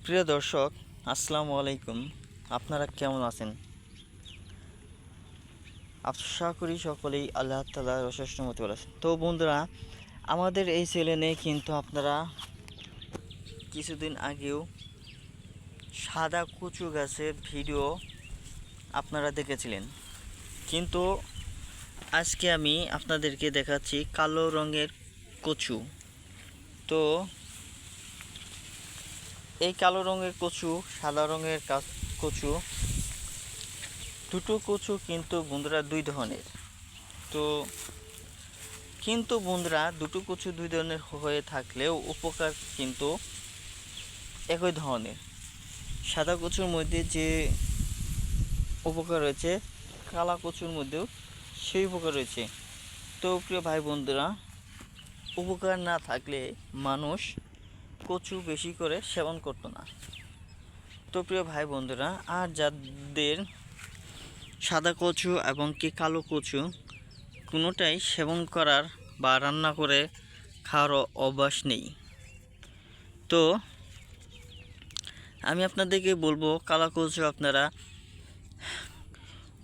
প্রিয় দর্শক, আসসালামু আলাইকুম। আপনারা কেমন আছেন? আশা করি সকলেই আল্লাহ তাআলার অশেষ রহমতে ভালো আছেন। তো বন্ধুরা, আমাদের এই চ্যানেলে কিন্তু আপনারা কিছুদিন আগেও সাদা কচু গাছের ভিডিও আপনারা দেখেছিলেন, কিন্তু আজকে আমি আপনাদেরকে দেখাচ্ছি কালো রঙের কচু। তো এই কালো রঙের কচু, সাদা রঙের কচু, দুটো কচু কিন্তু বন্ধুরা দুই ধরনের। তো কিন্তু বন্ধুরা, দুটো কচু দুই ধরনের হয়ে থাকলেও উপকার কিন্তু একই ধরনের। সাদা কচুর মধ্যে যে উপকার রয়েছে, কালা কচুর মধ্যেও সেই উপকার রয়েছে। তো প্রিয় ভাই বন্ধুরা, উপকার না থাকলে মানুষ কচু বেশি করে সেবন করতো না। তো প্রিয় ভাই বন্ধুরা, আর যাদের সাদা কচু এবং কি কালো কচু কোনোটাই সেবন করার বা রান্না করে খাওয়ার অভ্যাস নেই, তো আমি আপনাদেরকে বলবো কালো কচু আপনারা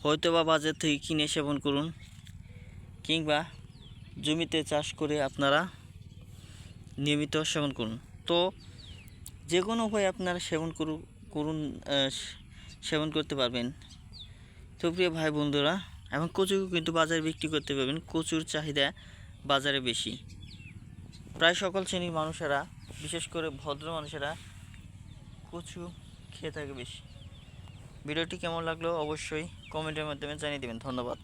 হয়তো বা বাজার থেকে কিনে সেবন করুন, কিংবা জমিতে চাষ করে আপনারা নিয়মিত সেবন করুন। তো যে কোনো উপায়ে আপনারা করুন সেবন করতে পারবেন। তো প্রিয় ভাই বন্ধুরা, এবং কচু কিন্তু বাজারে বিক্রি করতে পারবেন। কচুর চাহিদা বাজারে বেশি। প্রায় সকল শ্রেণীর মানুষেরা, বিশেষ করে ভদ্র মানুষেরা কচু খেয়ে থাকে বেশি। ভিডিওটি কেমন লাগলো অবশ্যই কমেন্টের মাধ্যমে জানিয়ে দেবেন। ধন্যবাদ।